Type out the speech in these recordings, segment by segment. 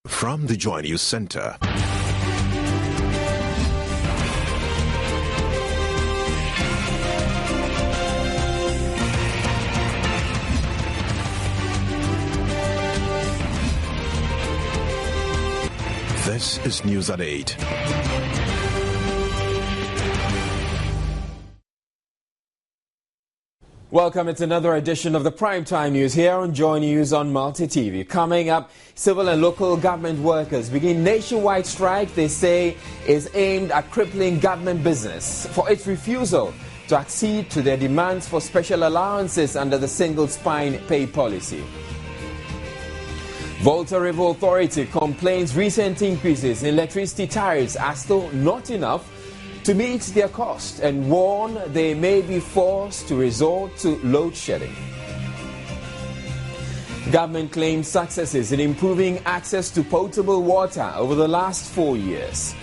From the Joy News Center. This is News at 8. Welcome. It's another edition of the Primetime News here on Joy News on Multi TV. Coming up, civil and local government workers begin nationwide strike they say is aimed at crippling government business for its refusal to accede to their demands for special allowances under the single spine pay policy. Volta River Authority complains recent increases in electricity tariffs are still not enough to meet their cost and warn they may be forced to resort to load shedding. Government claims successes in improving access to potable water over the last 4 years.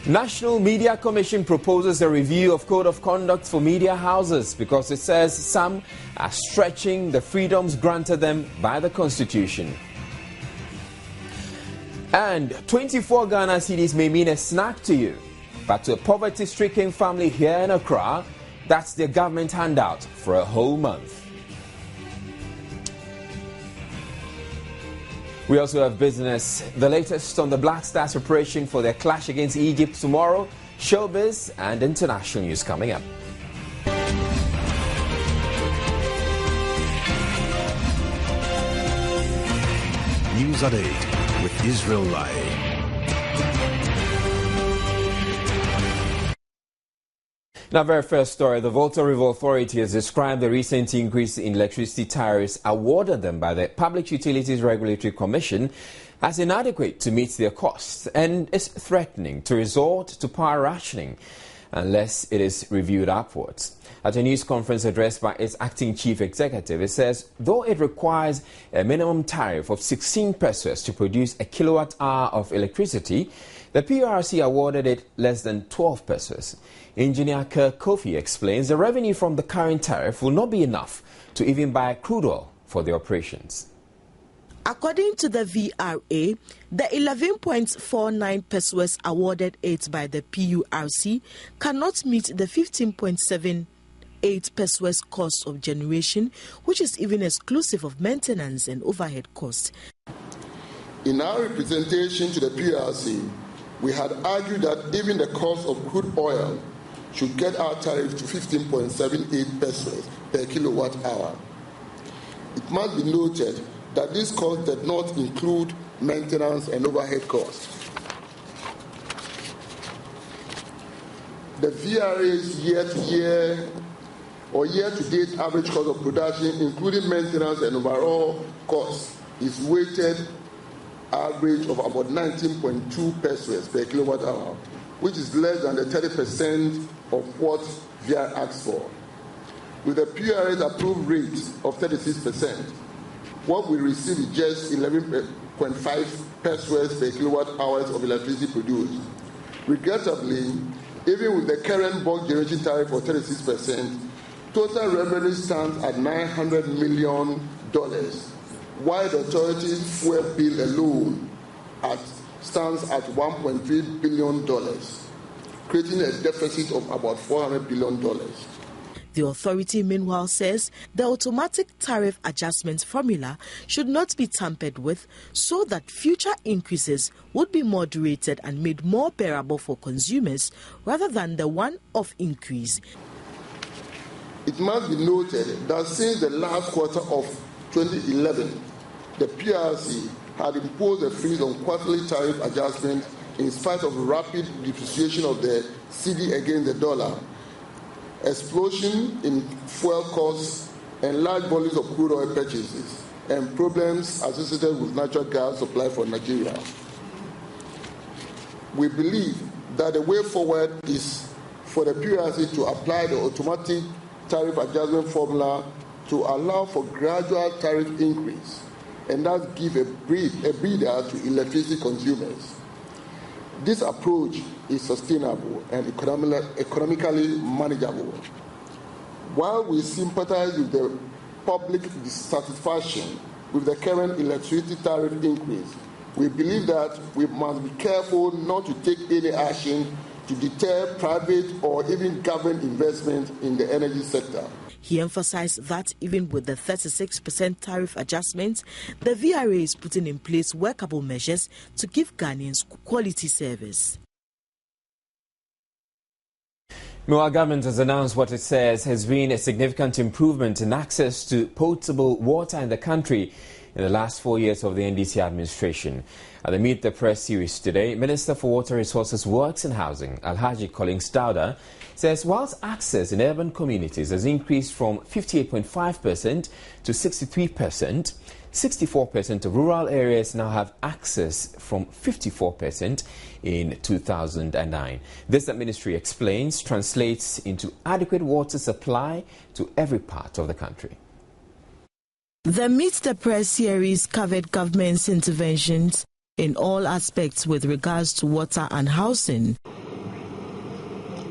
National Media Commission proposes a review of Code of Conduct for media houses because it says some are stretching the freedoms granted them by the Constitution. And 24 Ghana cedis may mean a snack to you, but to a poverty-stricken family here in Accra, that's their government handout for a whole month. We also have business, the latest on the Black Stars preparation for their clash against Egypt tomorrow, showbiz and international news coming up. News at 8 with Israel Lai. In our very first story, the Volta River Authority has described the recent increase in electricity tariffs awarded them by the Public Utilities Regulatory Commission as inadequate to meet their costs and is threatening to resort to power rationing unless it is reviewed upwards. At a news conference addressed by its acting chief executive, it says though it requires a minimum tariff of 16 pesos to produce a kilowatt hour of electricity, the PURC awarded it less than 12 pesos. Engineer Kirk Kofi explains the revenue from the current tariff will not be enough to even buy crude oil for the operations. According to the VRA, the 11.49 pesos awarded it by the PURC cannot meet the 15.78 pesos cost of generation, which is even exclusive of maintenance and overhead costs. In our representation to the PURC, we had argued that even the cost of crude oil should get our tariff to 15.78 pesos per kilowatt hour. It must be noted that this cost did not include maintenance and overhead costs. The VRA's year-to-year or year-to-date average cost of production, including maintenance and overall costs, is weighted average of about 19.2 pesos per kilowatt hour, which is less than the 30% of what VR asked for. With the PURA's approved rate of 36%, what we receive is just 11.5 pesos per kilowatt hours of electricity produced. Regrettably, even with the current bulk generation tariff of 36%, total revenue stands at $900 million, while the authority's fuel bill alone stands at $1.3 billion, creating a deficit of about $400 billion. The authority, meanwhile, says the automatic tariff adjustment formula should not be tampered with so that future increases would be moderated and made more bearable for consumers rather than the one-off increase. It must be noted that since the last quarter of 2011, the PRC had imposed a freeze on quarterly tariff adjustment in spite of rapid depreciation of the cedi against the dollar, explosion in fuel costs, and large volumes of crude oil purchases, and problems associated with natural gas supply for Nigeria. We believe that the way forward is for the PRC to apply the automatic tariff adjustment formula to allow for gradual tariff increase and thus give a breather to electricity consumers. This approach is sustainable and economically manageable. While we sympathize with the public dissatisfaction with the current electricity tariff increase. We believe that we must be careful not to take any action to deter private or even government investment in the energy sector. He emphasized that even with the 36% tariff adjustment, the VRA is putting in place workable measures to give Ghanaians quality service. Our government has announced what it says has been a significant improvement in access to potable water in the country in the last 4 years of the NDC administration. At the Meet the Press series today, Minister for Water Resources, Works and Housing, Alhaji Collins Dowda, says whilst access in urban communities has increased from 58.5% to 63%, 64% of rural areas now have access from 54% in 2009. This, the ministry explains, translates into adequate water supply to every part of the country. The Meet the Press series covered government's interventions in all aspects with regards to water and housing.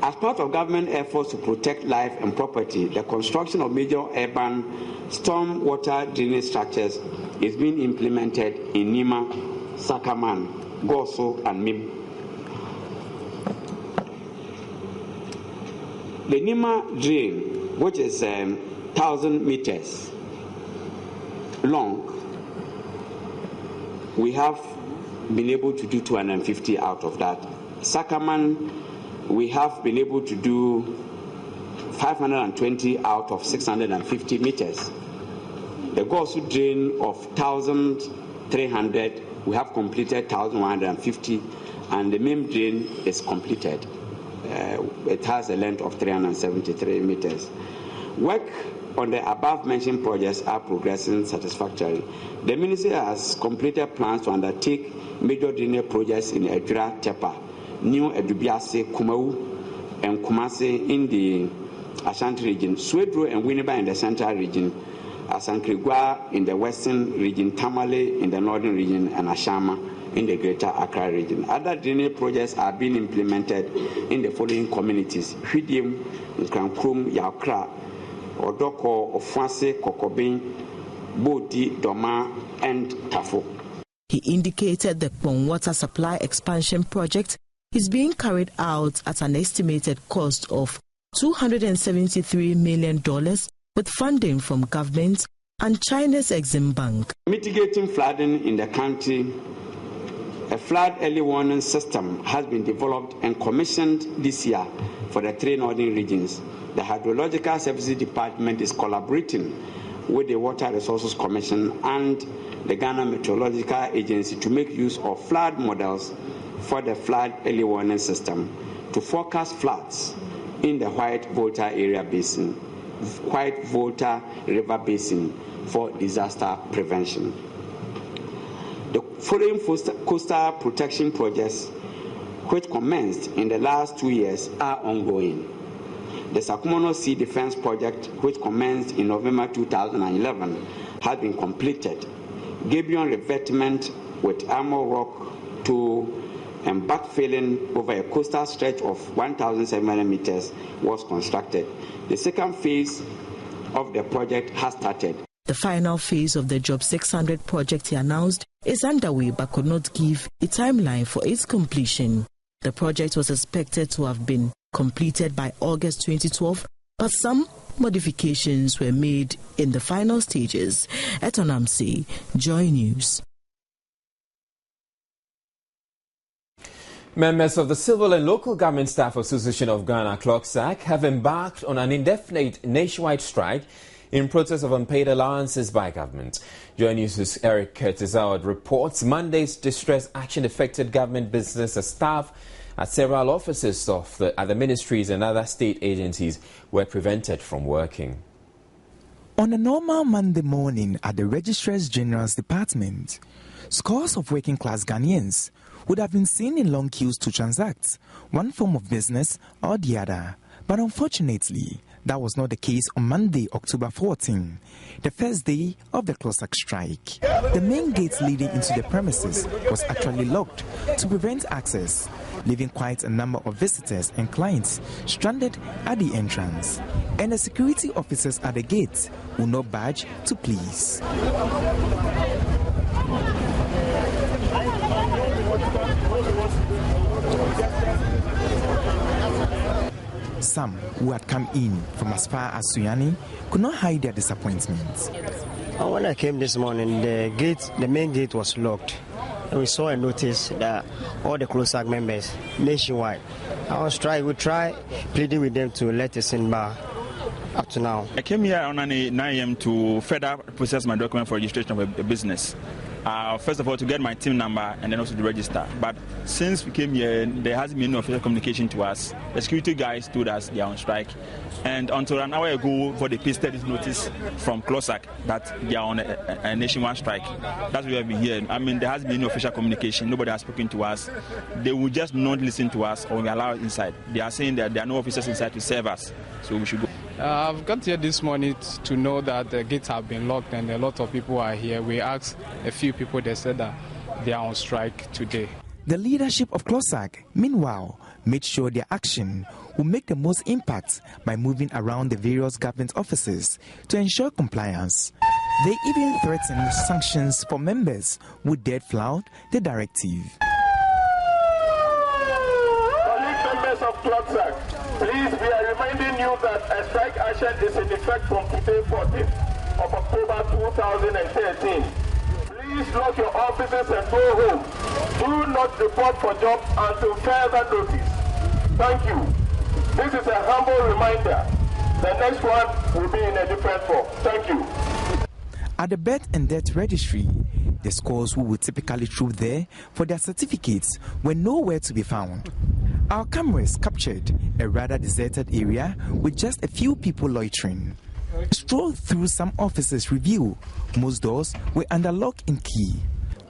As part of government efforts to protect life and property, the construction of major urban storm water drainage structures is being implemented in Nima, Sakaman, Goso, and Mim. The Nima drain, which is 1,000 meters long, we have been able to do 250 out of that. Sakaman, we have been able to do 520 out of 650 meters. The Gosu drain of 1,300, we have completed 1,150, and the Mim drain is completed. It has a length of 373 meters. Work on the above-mentioned projects are progressing satisfactorily. The Ministry has completed plans to undertake major drainage projects in Edra, Tepa, New Edubiase, Kumau, and Kumasi in the Ashanti Region, Swedro and Winneba in the Central Region, Asankrigwa in the Western Region, Tamale in the Northern Region, and Ashama in the Greater Accra Region. Other drainage projects are being implemented in the following communities: Hwidim, Nkrankum, Yaokra, Odoko, Ofuase, Kokobin, Bodi, Doma, and Tafo. He indicated the Pong water supply expansion project is being carried out at an estimated cost of $273 million with funding from government and China's Exim Bank. Mitigating flooding in the country, a flood early warning system has been developed and commissioned this year for the 3 northern regions. The Hydrological Services Department is collaborating with the Water Resources Commission and the Ghana Meteorological Agency to make use of flood models for the flood early warning system to forecast floods in the White Volta area basin, White Volta River Basin for disaster prevention. The following coastal protection projects, which commenced in the last 2 years, are ongoing. The Sakumono Sea Defense Project, which commenced in November 2011, has been completed. Gabion revetment with armor rock to and backfilling over a coastal stretch of 1,700 meters was constructed. The second phase of the project has started. The final phase of the Job 600 project, he announced, is underway but could not give a timeline for its completion. The project was expected to have been completed by August 2012, but some modifications were made in the final stages. Etonamsi, Joy News. Members of the Civil and Local Government Staff Association of Ghana, CLOGSAC, have embarked on an indefinite nationwide strike in protest of unpaid allowances by government. Joy News' Eric Curtis Howard reports Monday's distress action affected government business as staff at several offices at the ministries and other state agencies were prevented from working. On a normal Monday morning at the Registrars General's Department, scores of working-class Ghanaians would have been seen in long queues to transact one form of business or the other. But unfortunately, That was not the case on Monday, October 14, the first day of the CLOSAC strike. The main gate leading into the premises was actually locked to prevent access, leaving quite a number of visitors and clients stranded at the entrance. And the security officers at the gate will not budge to please. Some who had come in from as far as Suyani could not hide their disappointment. When I came this morning, the main gate was locked. And we saw a notice that all the CLOSAC members nationwide are on strike. We tried pleading with them to let us in bar. Up to now, I came here on 9 a.m. to further process my document for registration of a business. First of all, to get my team number and then also to register. But since we came here, there hasn't been no official communication to us. The security guys told us they are on strike. And until an hour ago, they pasted this notice from CLOSAC that they are on a nationwide strike. That's what we have been hearing. I mean, there has been no official communication. Nobody has spoken to us. They will just not listen to us or we allow it inside. They are saying that there are no officers inside to serve us. So we should go. I've got here this morning to know that the gates have been locked and a lot of people are here. We asked a few people, they said that they are on strike today. The leadership of CLOSAC, meanwhile, made sure their action will make the most impact by moving around the various government offices to ensure compliance. They even threatened sanctions for members who dared flout the directive. Members of CLOSAC, please, we are reminding you that a strike action is in effect from today, 14th of October 2013. Please lock your offices and go home. Do not report for jobs until further notice. Thank you. This is a humble reminder. The next one will be in a different form. Thank you. At the birth and death registry, the scholars who would typically troop there for their certificates were nowhere to be found. Our cameras captured a rather deserted area with just a few people loitering. Strolled through some offices' review. Most doors were under lock and key.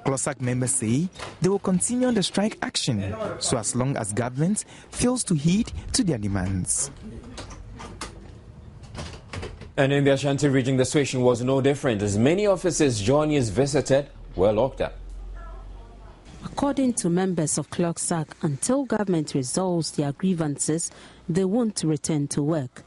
CLOSAC members say they will continue the strike action so as long as government fails to heed to their demands. And in the Ashanti region, the situation was no different as many offices journeys visited were locked up. According to members of CLOSAC, until government resolves their grievances, they won't return to work.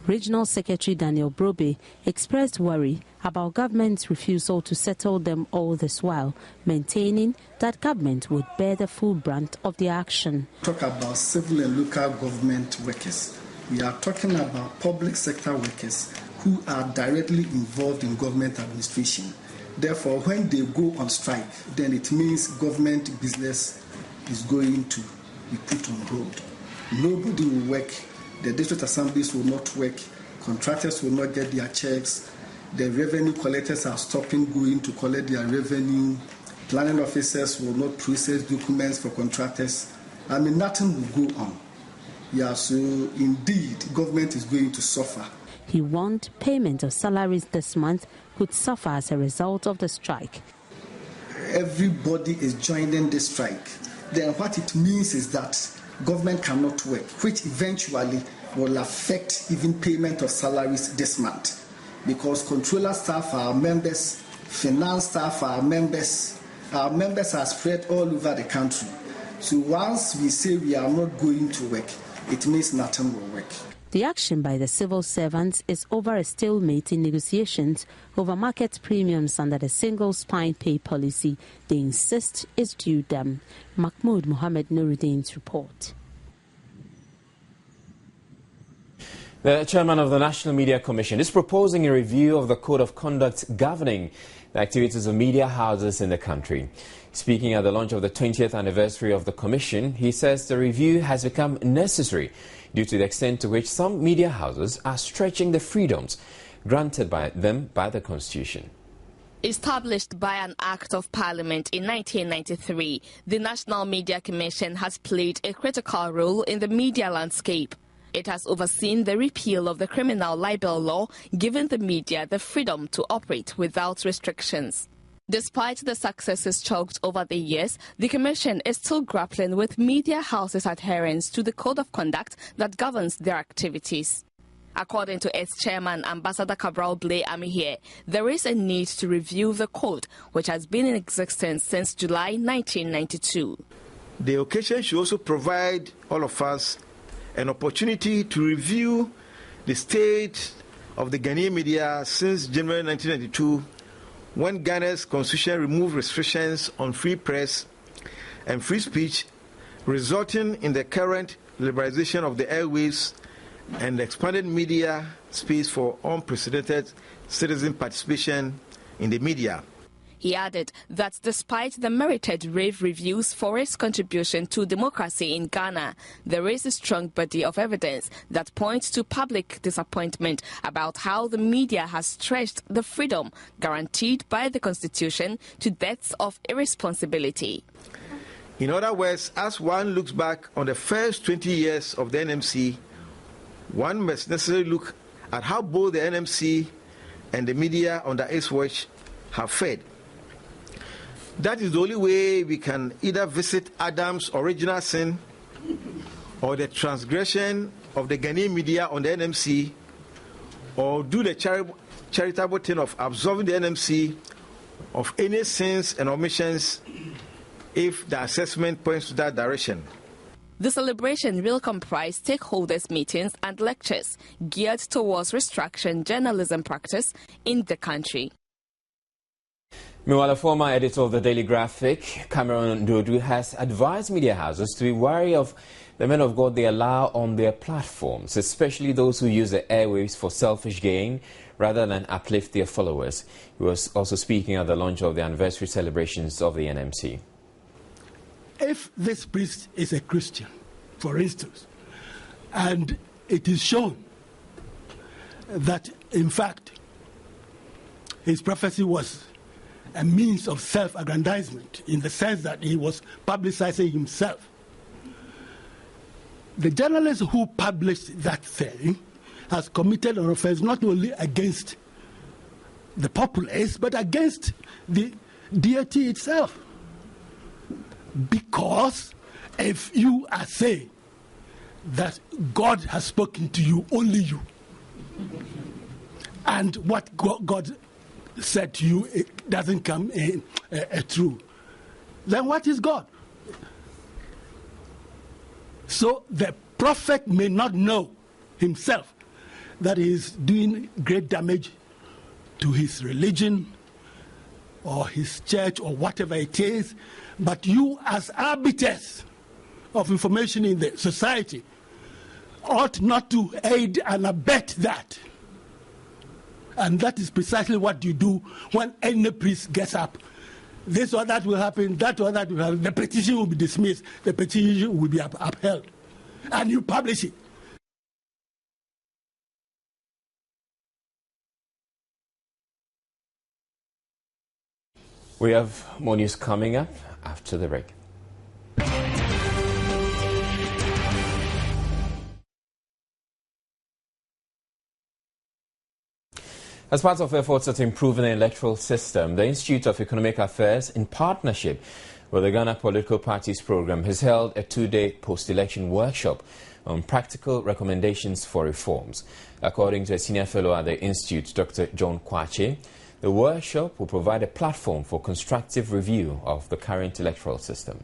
Regional Secretary Daniel Brobe expressed worry about government's refusal to settle them all this while, maintaining that government would bear the full brunt of the action. Talk about civil and local government workers. We are talking about public sector workers who are directly involved in government administration. Therefore, when they go on strike, then it means government business is going to be put on hold. Nobody will work. The district assemblies will not work. Contractors will not get their checks. The revenue collectors are stopping going to collect their revenue. Planning officers will not process documents for contractors. I mean, nothing will go on. Yeah, so indeed, government is going to suffer. He warned payment of salaries this month could suffer as a result of the strike. Everybody is joining the strike. Then what it means is that government cannot work, which eventually will affect even payment of salaries this month. Because controller staff are members, finance staff are members. Our members are spread all over the country. So once we say we are not going to work, it means nothing will work. The action by the civil servants is over a stalemate in negotiations over market premiums under the single spine pay policy they insist is due them. Mahmoud Mohammed Nuruddin's report. The chairman of the National Media Commission is proposing a review of the code of conduct governing the activities of media houses in the country. Speaking at the launch of the 20th anniversary of the Commission, he says the review has become necessary due to the extent to which some media houses are stretching the freedoms granted by them by the Constitution. Established by an Act of Parliament in 1993, the National Media Commission has played a critical role in the media landscape. It has overseen the repeal of the criminal libel law, giving the media the freedom to operate without restrictions. Despite the successes chalked over the years, the Commission is still grappling with media houses' adherence to the code of conduct that governs their activities. According to its chairman, Ambassador Cabral Blay Amihie, there is a need to review the code, which has been in existence since July 1992. The occasion should also provide all of us an opportunity to review the state of the Ghanaian media since January 1992, when Ghana's constitution removed restrictions on free press and free speech, resulting in the current liberalization of the airwaves and the expanded media space for unprecedented citizen participation in the media. He added that despite the merited rave reviews for its contribution to democracy in Ghana, there is a strong body of evidence that points to public disappointment about how the media has stretched the freedom guaranteed by the Constitution to depths of irresponsibility. In other words, as one looks back on the first 20 years of the NMC, one must necessarily look at how both the NMC and the media under its watch have fared. That is the only way we can either visit Adam's original sin or the transgression of the Ghanaian media on the NMC, or do the charitable thing of absolving the NMC of any sins and omissions if the assessment points to that direction. The celebration will comprise stakeholders' meetings and lectures geared towards restructuring journalism practice in the country. Meanwhile, a former editor of the Daily Graphic, Cameron Dodu, has advised media houses to be wary of the men of God they allow on their platforms, especially those who use the airwaves for selfish gain rather than uplift their followers. He was also speaking at the launch of the anniversary celebrations of the NMC. If this priest is a Christian, for instance, and it is shown that, in fact, his prophecy was a means of self-aggrandizement in the sense that he was publicizing himself, the journalist who published that thing has committed an offense not only against the populace but against the deity itself. Because if you are saying that God has spoken to you, only you, and what God said to you, it doesn't come in true, then what is God? So the prophet may not know himself that he is doing great damage to his religion or his church or whatever it is, but you as arbiters of information in the society ought not to aid and abet that. And that is precisely what you do when any priest gets up. This or that will happen, that or that will happen. The petition will be dismissed, the petition will be upheld, and you publish it. We have more news coming up after the break. As part of efforts at improving the electoral system, the Institute of Economic Affairs, in partnership with the Ghana Political Parties Program, has held a two-day post-election workshop on practical recommendations for reforms. According to a senior fellow at the Institute, Dr. John Kwache, the workshop will provide a platform for constructive review of the current electoral system.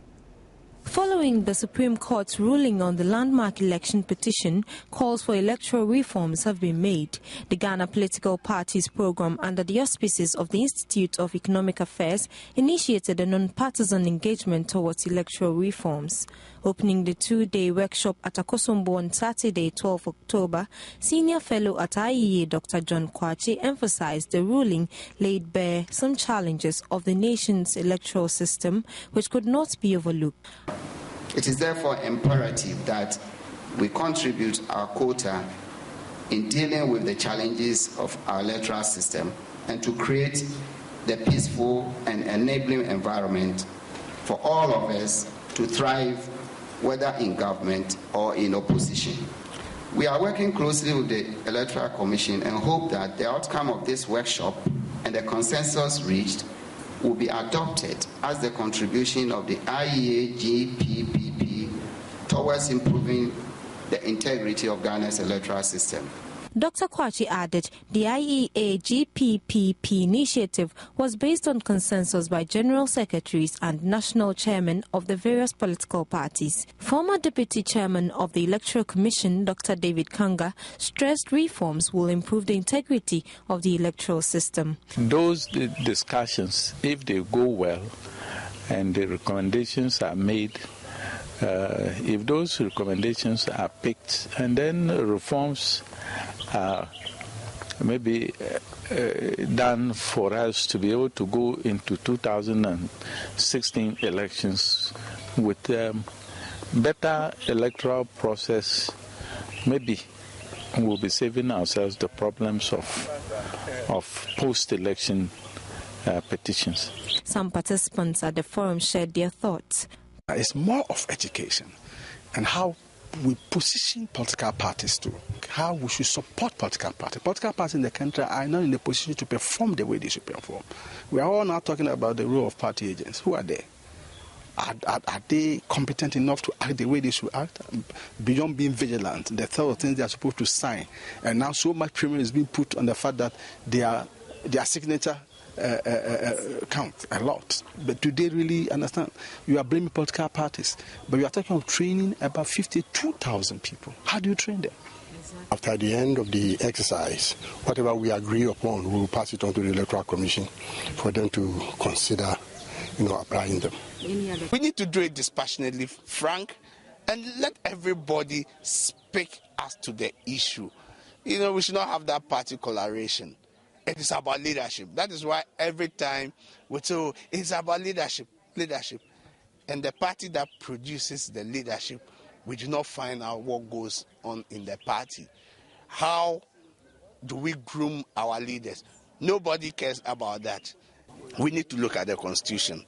Following the Supreme Court's ruling on the landmark election petition, calls for electoral reforms have been made. The Ghana Political Parties Program, under the auspices of the Institute of Economic Affairs, initiated a non-partisan engagement towards electoral reforms. Opening the two-day workshop at Akosombo on Saturday, 12 October, Senior Fellow at IEA Dr. John Kwache emphasized the ruling laid bare some challenges of the nation's electoral system which could not be overlooked. It is therefore imperative that we contribute our quota in dealing with the challenges of our electoral system and to create the peaceful and enabling environment for all of us to thrive, whether in government or in opposition. We are working closely with the Electoral Commission and hope that the outcome of this workshop and the consensus reached will be adopted as the contribution of the IEA GPPP towards improving the integrity of Ghana's electoral system. Dr. Kwachi added the IEA GPPP initiative was based on consensus by general secretaries and national chairmen of the various political parties. Former Deputy Chairman of the Electoral Commission, Dr. David Kanga, stressed reforms will improve the integrity of the electoral system. Those discussions, if they go well and the recommendations are made, if those recommendations are picked and then reforms are maybe done for us to be able to go into 2016 elections with better electoral process, maybe we'll be saving ourselves the problems of post-election petitions. Some participants at the forum shared their thoughts. It's more of education and how we position political parties to, how we should support political parties. Political parties in the country are not in the position to perform the way they should perform. We are all now talking about the role of party agents. Who are they? Are they competent enough to act the way they should act? Beyond being vigilant, the third things they are supposed to sign. And now so much premium is being put on the fact that their signature count a lot. But do they really understand? You are blaming political parties, but you are talking of training about 52,000 people. How do you train them? After the end of the exercise, whatever we agree upon, we will pass it on to the Electoral Commission for them to consider, applying them. We need to do it dispassionately, frank, and let everybody speak as to the issue. We should not have that party coloration. It is about leadership. That is why every time we say it's about leadership. And the party that produces the leadership, we do not find out what goes on in the party. How do we groom our leaders? Nobody cares about that. We need to look at the Constitution.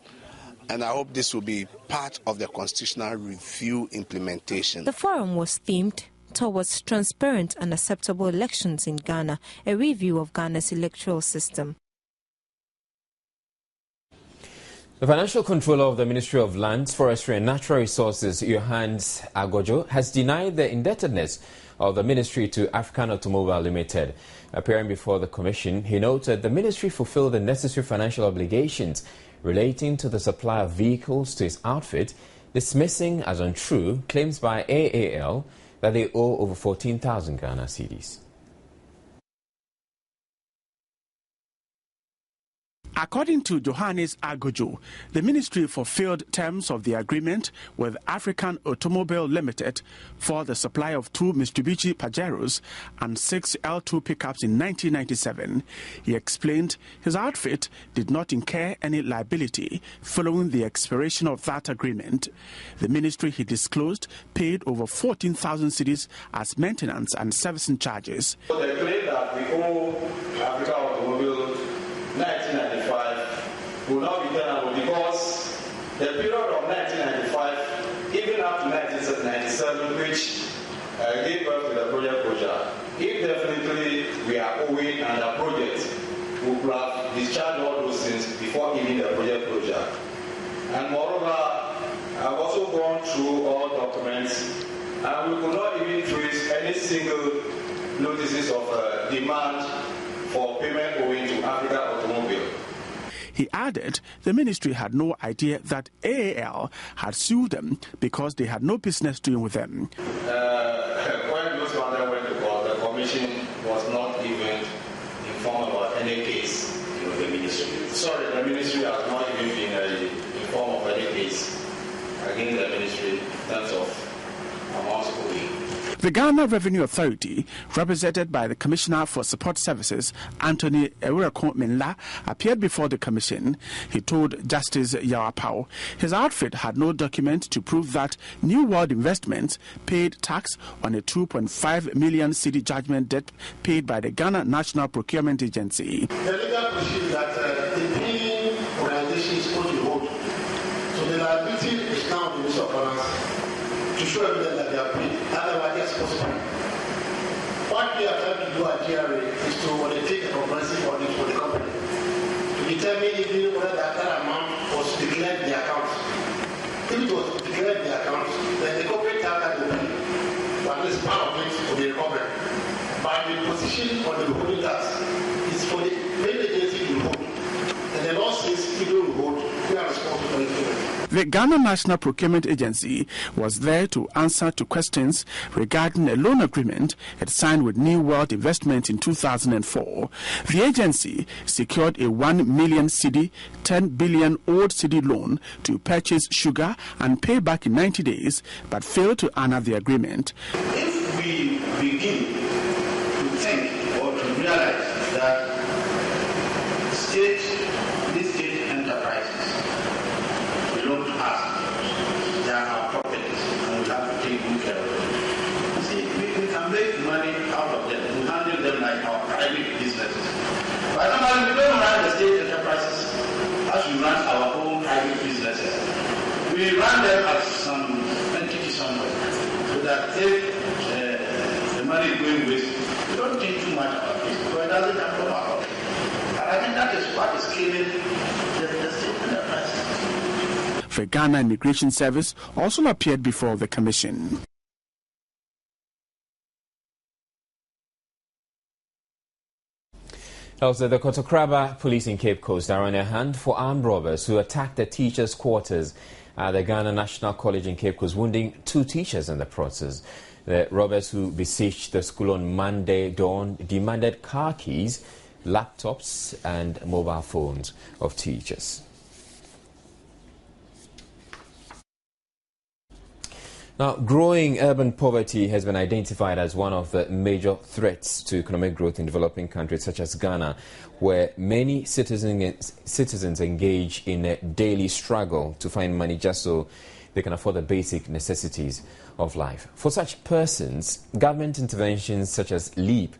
And I hope this will be part of the constitutional review implementation. The forum was themed towards transparent and acceptable elections in Ghana, a review of Ghana's electoral system. The financial controller of the Ministry of Lands, Forestry and Natural Resources, Johannes Agojo, has denied the indebtedness of the ministry to African Automobile Limited. Appearing before the commission, he noted the ministry fulfilled the necessary financial obligations relating to the supply of vehicles to its outfit, dismissing as untrue claims by AAL that they owe over 14,000 Ghana cedis. According to Johannes Agojo, the ministry fulfilled terms of the agreement with African Automobile Limited for the supply of 2 Mitsubishi Pajeros and 6 L2 pickups in 1997. He explained his outfit did not incur any liability following the expiration of that agreement. The ministry, he disclosed, paid over 14,000 cedis as maintenance and servicing charges. So the claim that we owe African Automobile 1995 will not be tenable because the period of 1995, even up to 1997, which gave birth to the project closure, if definitely we are owing and the project, we will have discharged all those things before giving the project closure. And moreover, I've also gone through all documents and we could not even trace any single notices of demand for payment owing to African Automobile. He added the ministry had no idea that AAL had sued them because they had no business doing with them. When those matters went to court, the commission was not even informed about any case in the ministry. Sorry, the ministry has not even been informed of any case against the ministry in terms of amounts owing. The Ghana Revenue Authority, represented by the Commissioner for Support Services, Anthony Ewurako Minla, appeared before the commission. He told Justice Yawapao his outfit had no document to prove that New World Investments paid tax on a 2.5 million cedi judgment debt paid by the Ghana National Procurement Agency. The legal position that the paying organization is supposed to hold. So the liability is now the Ministry of Finance to show evidence that they are paid. Otherwise, that's possible. What we are trying to do at GRA is to undertake a comprehensive audit for the company to determine even whether that amount was declared in the account. If it was declared in the account, then the corporate tax that will be, at least part of it will be recovered. But the the position on the withholding tax is for the main agency to withhold. And the law says if you don't withhold, we are responsible for it. The Ghana National Procurement Agency was there to answer to questions regarding a loan agreement it signed with New World Investment in 2004. The agency secured a 1 million cedi, 10 billion old cedi loan to purchase sugar and pay back in 90 days, but failed to honor the agreement. If we begin to think or to realize that these state enterprises belong to us, they are our properties, and we have to take good care of them. See, we can make money out of them, we handle them like our private businesses. But normally we don't run the state enterprises as we run our own private businesses. We run them as some entity somewhere, so that if the money is going waste, we don't think too much about it, so it doesn't come from our pocket. And I think that is what is killing the state enterprises. The Ghana Immigration Service also appeared before the commission. Also, the Kotokraba police in Cape Coast are on a hunt for armed robbers who attacked the teachers' quarters at the Ghana National College in Cape Coast, wounding 2 teachers in the process. The robbers who besieged the school on Monday dawn demanded car keys, laptops and mobile phones of teachers. Now, growing urban poverty has been identified as one of the major threats to economic growth in developing countries such as Ghana, where many citizens engage in a daily struggle to find money just so they can afford the basic necessities of life. For such persons, government interventions such as LEAP,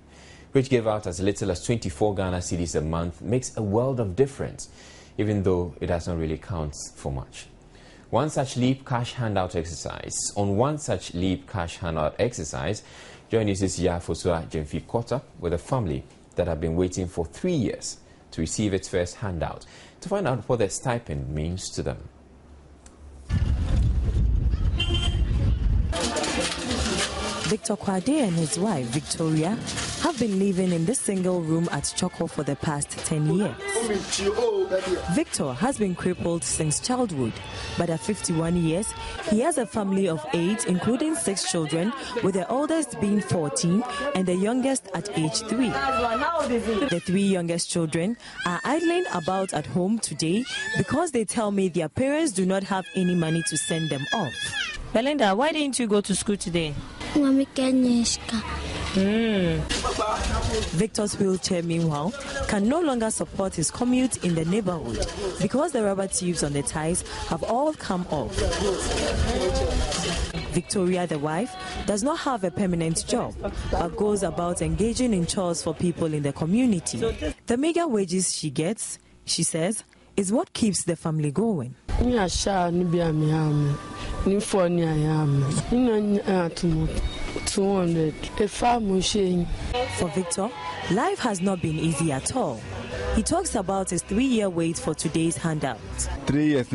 which gave out as little as 24 Ghana cedis a month, makes a world of difference, even though it does not really count for much. On one such LEAP cash handout exercise, Joy News' Yafosua Jemfi caught up with a family that have been waiting for 3 years to receive its first handout to find out what the stipend means to them. Victor Kwade and his wife, Victoria, have been living in this single room at Choco for the past 10 years. Victor has been crippled since childhood, but at 51 years, he has a family of 8, including 6 children, with the oldest being 14 and the youngest at age 3. The 3 youngest children are idling about at home today because they tell me their parents do not have any money to send them off. Belinda, why didn't you go to school today? Victor's wheelchair, meanwhile, can no longer support his commute in the neighborhood because the rubber tubes on the ties have all come off. Victoria, the wife, does not have a permanent job but goes about engaging in chores for people in the community. The meager wages she gets, she says, is what keeps the family going. For Victor, life has not been easy at all. He talks about his 3-year wait for today's handout. 3 years,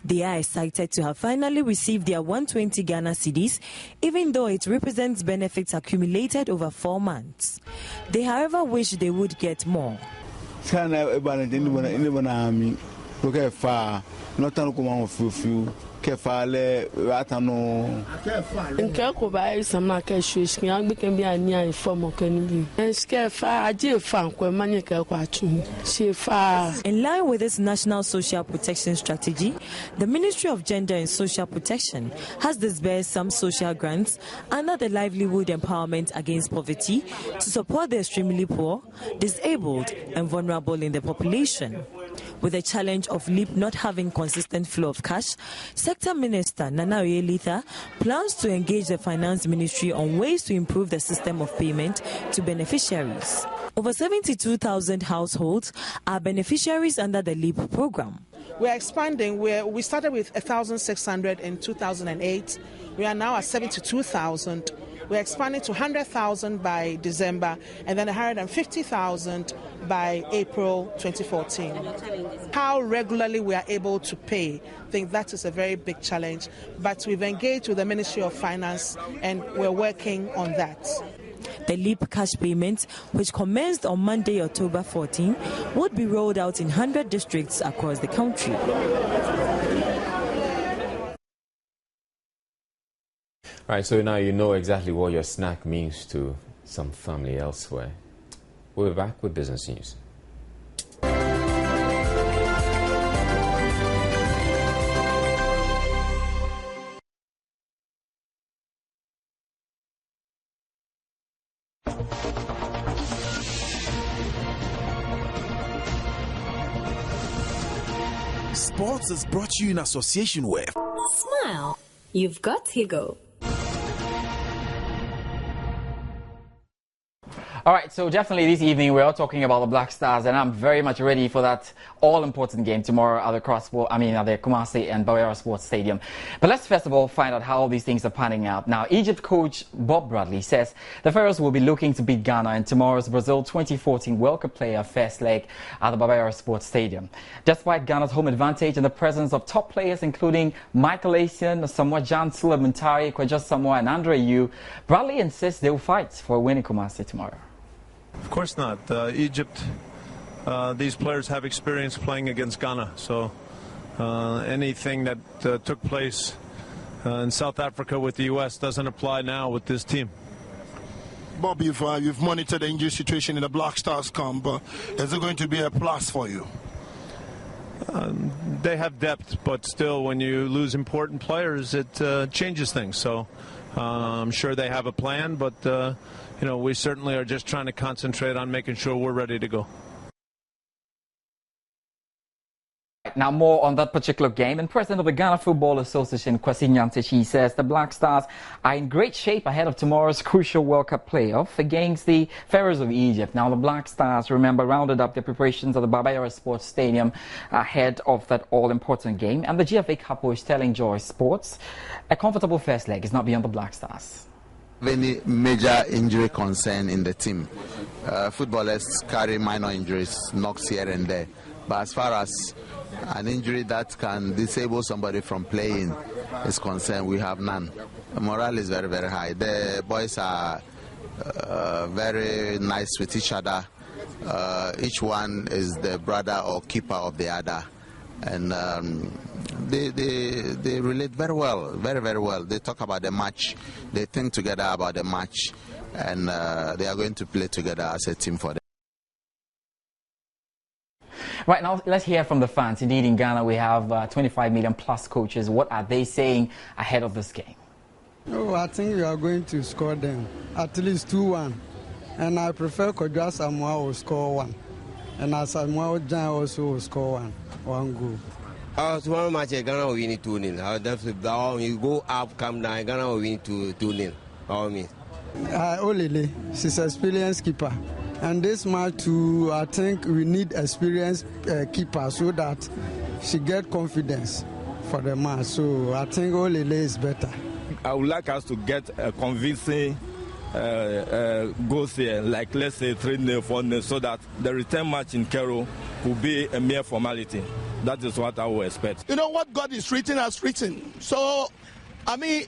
They are excited to have finally received their 120 Ghana cedis, even though it represents benefits accumulated over 4 months. They, however, wish they would get more. They are excited to In line with this national social protection strategy, the Ministry of Gender and Social Protection has disbursed some social grants under the Livelihood Empowerment Against Poverty to support the extremely poor, disabled and vulnerable in the population. With the challenge of LEAP not having consistent flow of cash, Sector Minister Nana Oyelitha plans to engage the Finance Ministry on ways to improve the system of payment to beneficiaries. Over 72,000 households are beneficiaries under the LEAP program. We are expanding. We started with 1,600 in 2008. We are now at 72,000. We're expanding to 100,000 by December and then 150,000 by April 2014. How regularly we are able to pay, I think that is a very big challenge, but we've engaged with the Ministry of Finance and we're working on that. The LEAP cash payment, which commenced on Monday, October 14, would be rolled out in 100 districts across the country. All right, so now you know exactly what your snack means to some family elsewhere. We'll be back with business news. Sports is brought to you in association with Smile. You've got Higo. All right, so definitely this evening we're all talking about the Black Stars, and I'm very much ready for that all-important game tomorrow at the Kumasi and Barima Sports Stadium. But let's first of all find out how all these things are panning out. Now, Egypt coach Bob Bradley says the Pharaohs will be looking to beat Ghana in tomorrow's Brazil 2014 World Cup player first leg at the Barima Sports Stadium. Despite Ghana's home advantage and the presence of top players including Michael Essien, Samoa Jan, Sula Muntari, Kwaja Samoa and Andre Yu, Bradley insists they will fight for a win in Kumasi tomorrow. Of course not. Egypt, these players have experience playing against Ghana, so anything that took place in South Africa with the U.S. doesn't apply now with this team. Bob, you've monitored the injury situation in the Black Stars camp. Is it going to be a plus for you? They have depth, but still, when you lose important players, it changes things. So I'm sure they have a plan, but we certainly are just trying to concentrate on making sure we're ready to go. Now, more on that particular game. And President of the Ghana Football Association, Kwasi Nyantakyi, says the Black Stars are in great shape ahead of tomorrow's crucial World Cup playoff against the Pharaohs of Egypt. Now, the Black Stars, remember, rounded up their preparations at the Barima Sports Stadium ahead of that all-important game. And the GFA couple is telling Joy Sports a comfortable first leg is not beyond the Black Stars. Any major injury concern in the team. Footballers carry minor injuries, knocks here and there. But as far as an injury that can disable somebody from playing is concerned, we have none. The morale is very, very high. The boys are very nice with each other. Each one is the brother or keeper of the other. And they relate very well, very, very well. They talk about the match, they think together about the match, and they are going to play together as a team for them. Right now, let's hear from the fans. Indeed, in Ghana, we have 25 million plus coaches. What are they saying ahead of this game? Oh, I think we are going to score them at least 2-1. And I prefer Kodwa Samoa will score 1. And Samoa Jan also will score 1 goal. Tomorrow match, Ghana will win 2-0. Definitely, you go up, come down, Ghana will win 2-0. All me. Olele, she's an experienced keeper. And this match too, I think we need experienced keeper so that she get confidence for the match. So I think Olele is better. I would like us to get a convincing goals here, like let's say 3-0, 4-0, so that the return match in Cairo could be a mere formality. That is what I would expect. You know what God is written as written. So, I mean,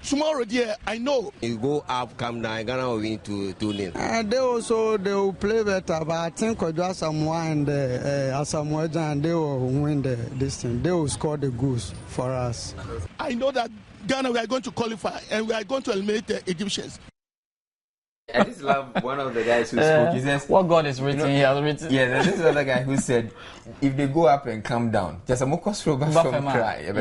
tomorrow, dear, I know. You go up, come down, Ghana will win 2-0. They will play better, but I think Kodwa Samoa and Asamoah Jan, they will win this thing. They will score the goals for us. I know that Ghana, we are going to qualify and we are going to eliminate the Egyptians. I just love one of the guys who spoke. He says, what God is written, he has written. Yeah, there's this other guy who said, if they go up and come down, just a mokos from cry.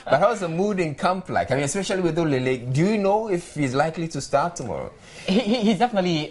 But how's the mood in camp like? I mean, especially with Olele, do you know if he's likely to start tomorrow? He's definitely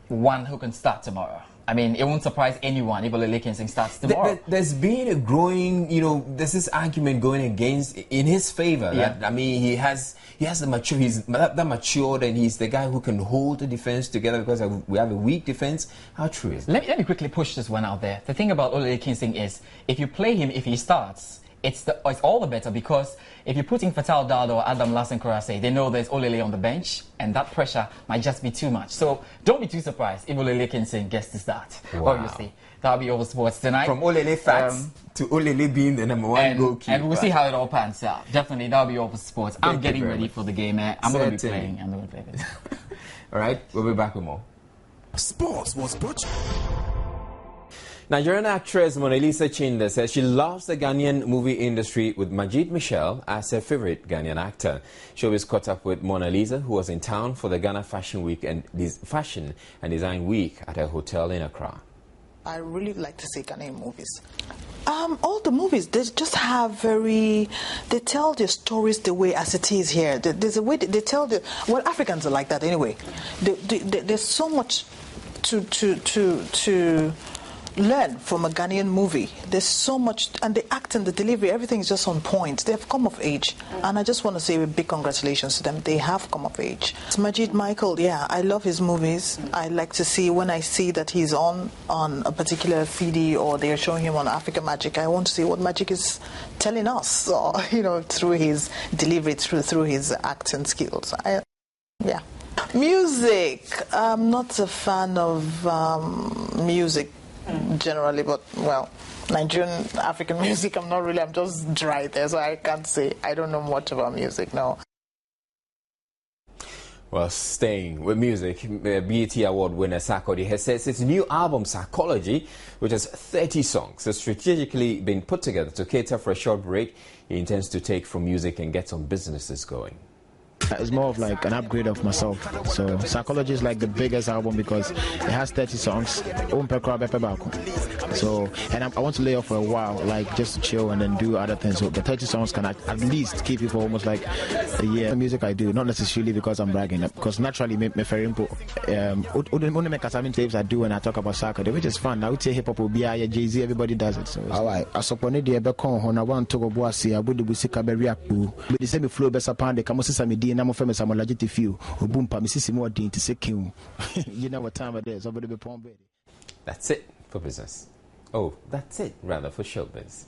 one who can start tomorrow. I mean, it won't surprise anyone if Olele Kinsing starts tomorrow. There's been a growing, there's this argument going against, in his favor. Yeah. That, I mean, he has the mature, he's that matured, and he's the guy who can hold the defense together because we have a weak defense. How true is that? Let me quickly push this one out there. The thing about Olele Kinsing is, if you play him, if he starts, it's all the better because if you're putting Fatal Dado or Adam Lassen Korase, they know there's Olele on the bench, and that pressure might just be too much. So don't be too surprised if Olele can gets to start. Wow. Obviously, that'll be over sports tonight. From Olele facts to Olele being the number one goalkeeper. And we'll see how it all pans out. Definitely, that'll be over sports. I'm getting ready for the game. I'm going to be playing. I'm going to play this. All right, we'll be back with more. Sports was brought. Nigerian actress Mona Lisa Chinde says she loves the Ghanaian movie industry with Majid Michel as her favorite Ghanaian actor. Showbiz caught up with Mona Lisa, who was in town for the Ghana Fashion Week and Fashion and Design Week at her hotel in Accra. I really like to see Ghanaian movies. All the movies, they just have they tell their stories the way as it is here. There's a way they tell well, Africans are like that anyway. There's so much to learn from a Ghanaian movie. There's so much, and the act and the delivery, everything is just on point. They have come of age, and I just want to say a big congratulations to them. They have come of age. It's Majid Michael, yeah, I love his movies. I like to see, when I see that he's on a particular feedy or they're showing him on Africa Magic, I want to see what Magic is telling us, or, through his delivery, through his acting skills. Yeah. Music. I'm not a fan of music generally, but Nigerian African music, I'm just dry there, so I can't say. I don't know much about music, no. Well, staying with music, BET Award winner Sarkodie has said his new album, Psychology, which has 30 songs, has strategically been put together to cater for a short break he intends to take from music and get some businesses going. It's more of like an upgrade of myself. So Psychology is like the biggest album because it has 30 songs. So, and I want to lay off for a while, like just to chill and then do other things. So the 30 songs can at least keep you for almost like a year. The music I do, not necessarily because I'm bragging, because naturally me very only make tapes I do when I talk about Sarkodie, which is fun. I would say hip hop will be Jay-Z, everybody does it. So alright, I suppose the Ebekon on I want to go bossy, I would do Busika Beriaku, but the same flow best upon the Kamosi and I'm famous. I'm legit to feel. Boompa, Missy more dean to say you know what time it is. That's it for business. Oh, that's it rather for showbiz.